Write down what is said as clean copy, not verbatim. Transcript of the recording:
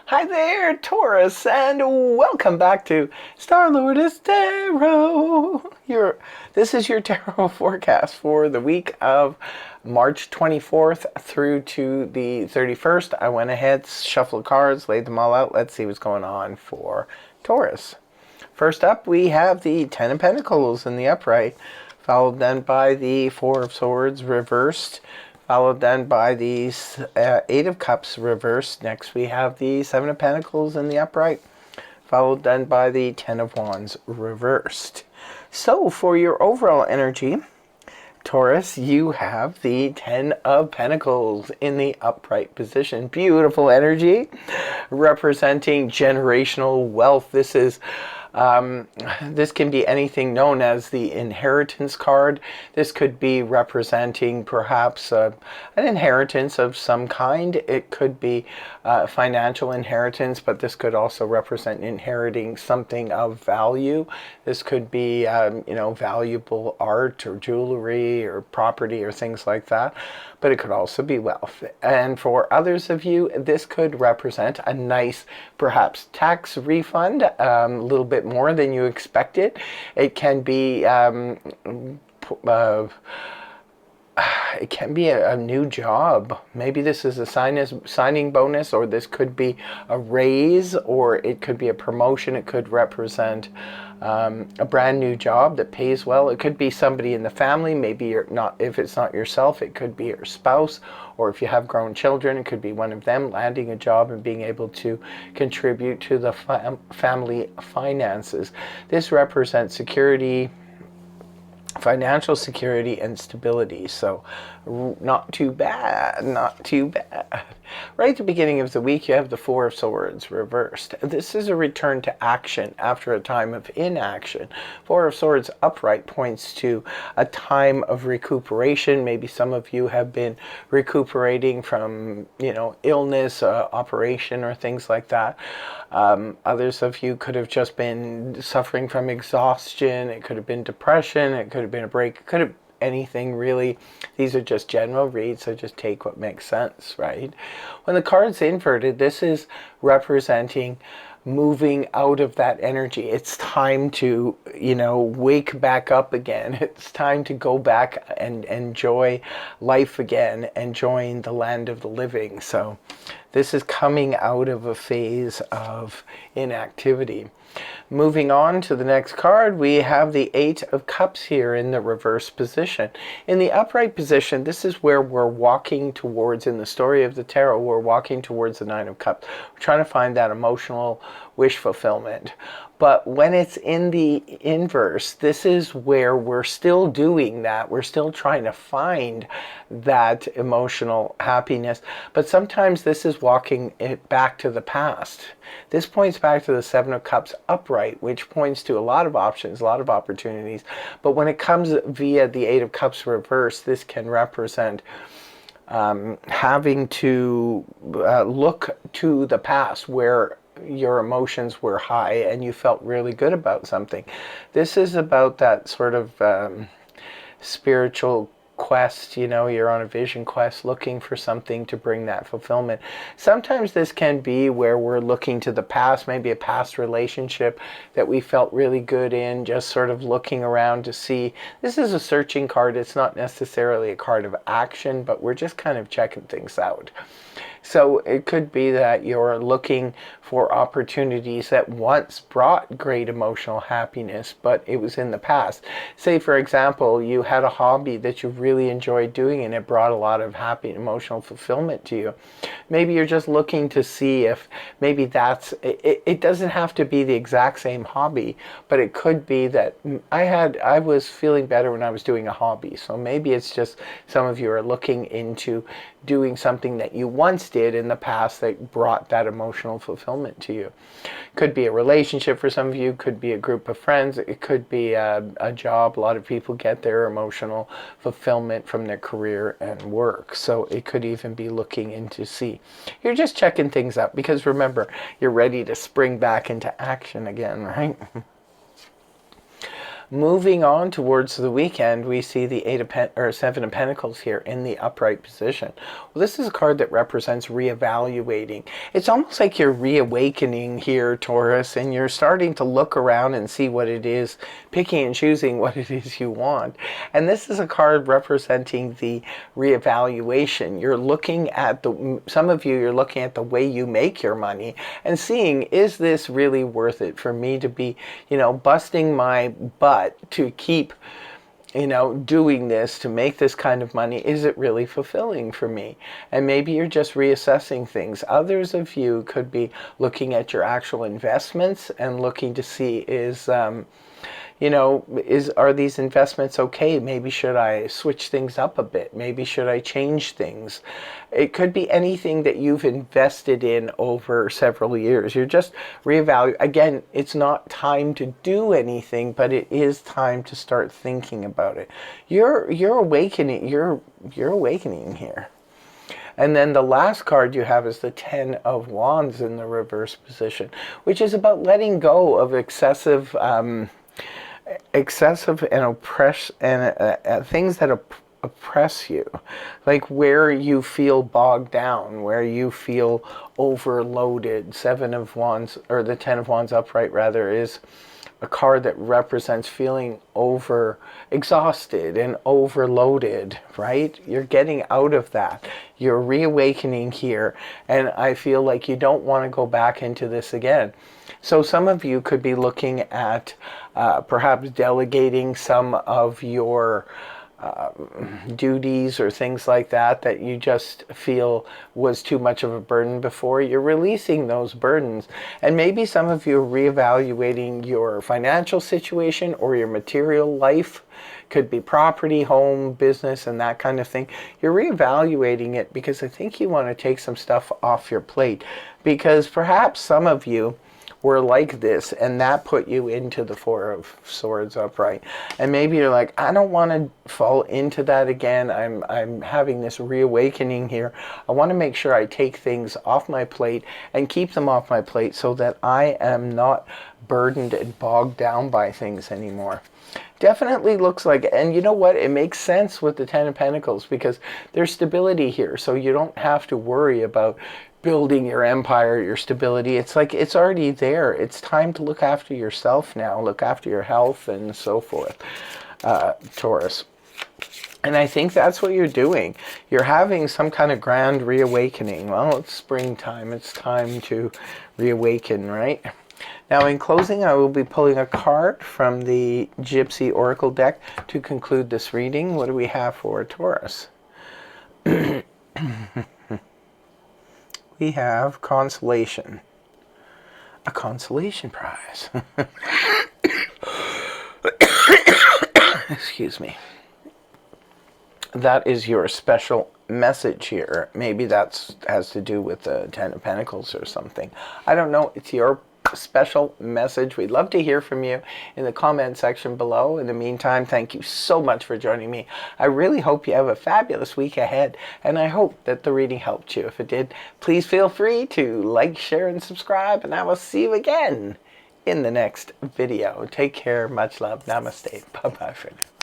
Hi there, Taurus, and welcome back to Star-Lord's Tarot. This is your tarot forecast for the week of March 24th through to the 31st. I went ahead, shuffled cards, laid them all out. Let's see what's going on for Taurus. First up, we have the Ten of Pentacles in the upright, followed then by the Four of Swords reversed, followed then by the Eight of Cups reversed. Next we have the Seven of Pentacles in the upright, followed then by the Ten of Wands reversed. So for your overall energy, Taurus, you have the Ten of Pentacles in the upright position. Beautiful energy, representing generational wealth. This can be anything known as the inheritance card. This could be representing perhaps an inheritance of some kind. It could be financial inheritance, but this could also represent inheriting something of value. This could be, valuable art or jewelry or property or things like that. But it could also be wealth. And for others of you, this could represent a nice, perhaps tax refund, a little bit more than you expected. It can be a new job. Maybe this is a signing bonus, or this could be a raise, or it could be a promotion. It could represent a brand new job that pays well. It could be somebody in the family. Maybe if it's not yourself, it could be your spouse, or if you have grown children, it could be one of them landing a job and being able to contribute to the family finances. This represents security, financial security and stability. So not too bad, not too bad. Right at the beginning of the week, you have the Four of Swords reversed. This is a return to action after a time of inaction. Four of Swords upright points to a time of recuperation. Maybe some of you have been recuperating from, illness, operation, or things like that. Others of you could have just been suffering from exhaustion. It could have been depression. It could have been a break. It could have anything really. These are just general reads, so just take what makes sense, right? When the card's inverted, this is representing moving out of that energy. It's time to, wake back up again. It's time to go back and enjoy life again, enjoying the land of the living. So this is coming out of a phase of inactivity. Moving on to the next card, we have the Eight of Cups here in the reverse position. In the upright position, this is where we're walking towards, in the story of the tarot, we're walking towards the Nine of Cups. We're trying to find that emotional wish fulfillment. But when it's in the inverse, this is where we're still doing that. We're still trying to find that emotional happiness. But sometimes this is walking it back to the past. This points back to the Seven of Cups upright, which points to a lot of options, a lot of opportunities. But when it comes via the Eight of Cups reverse, this can represent having to look to the past where your emotions were high and you felt really good about something. This is about that sort of spiritual quest. You're on a vision quest looking for something to bring that fulfillment. Sometimes this can be where we're looking to the past, maybe a past relationship that we felt really good in, just sort of looking around to see. This is a searching card. It's not necessarily a card of action, but we're just kind of checking things out. So it could be that you're looking for opportunities that once brought great emotional happiness, but it was in the past. Say, for example, you had a hobby that you really enjoyed doing and it brought a lot of happy emotional fulfillment to you. Maybe you're just looking to see if maybe it doesn't have to be the exact same hobby, but it could be that I was feeling better when I was doing a hobby. So maybe it's just some of you are looking into doing something that you once did in the past that brought that emotional fulfillment to you. Could be a relationship for some of you, could be a group of friends, it could be a job. A lot of people get their emotional fulfillment from their career and work. So it could even be looking into see. You're just checking things out because remember, you're ready to spring back into action again, right? Moving on towards the weekend, we see the Seven of Pentacles here in the upright position. Well, this is a card that represents reevaluating. It's almost like you're reawakening here, Taurus, and you're starting to look around and see what it is, picking and choosing what it is you want. And this is a card representing the reevaluation. You're looking at some of you, you're looking at the way you make your money and seeing, is this really worth it for me to be, busting my butt to keep, doing this, to make this kind of money? Is it really fulfilling for me? And maybe you're just reassessing things. Others of you could be looking at your actual investments and looking to see, are these investments okay? Maybe should I switch things up a bit? Maybe should I change things? It could be anything that you've invested in over several years. You're just reevaluating. Again, it's not time to do anything, but it is time to start thinking about it. You're awakening. You're awakening here. And then the last card you have is the Ten of Wands in the reverse position, which is about letting go of excessive and things that oppress you, like where you feel bogged down, where you feel overloaded. Seven of Wands, or the Ten of Wands upright rather, is a card that represents feeling exhausted and overloaded, right? You're getting out of that. You're reawakening here, and I feel like you don't want to go back into this again. So some of you could be looking at perhaps delegating some of your duties or things like that you just feel was too much of a burden before. You're releasing those burdens. And maybe some of you are reevaluating your financial situation or your material life. Could be property, home, business, and that kind of thing. You're reevaluating it because I think you want to take some stuff off your plate, because perhaps some of you were like this, and that put you into the Four of Swords upright. And maybe you're like, I don't want to fall into that again. I'm having this reawakening here. I want to make sure I take things off my plate and keep them off my plate so that I am not burdened and bogged down by things anymore. Definitely looks like, and you know what? It makes sense with the Ten of Pentacles because there's stability here, so you don't have to worry about building your empire, your stability. It's like it's already there. It's time to look after yourself now, look after your health and so forth, Taurus. And I think that's what you're doing. You're having some kind of grand reawakening. Well, it's springtime. It's time to reawaken, right? Now, in closing, I will be pulling a card from the Gypsy Oracle deck to conclude this reading. What do we have for Taurus? We have consolation. A consolation prize. Excuse me. That is your special message here. Maybe that has to do with the Ten of Pentacles or something. I don't know. It's your special message. We'd love to hear from you in the comment section below. In the meantime, thank you so much for joining me. I really hope you have a fabulous week ahead, and I hope that the reading helped you. If it did, please feel free to like, share, and subscribe, and I will see you again in the next video. Take care. Much love. Namaste. Bye-bye for now.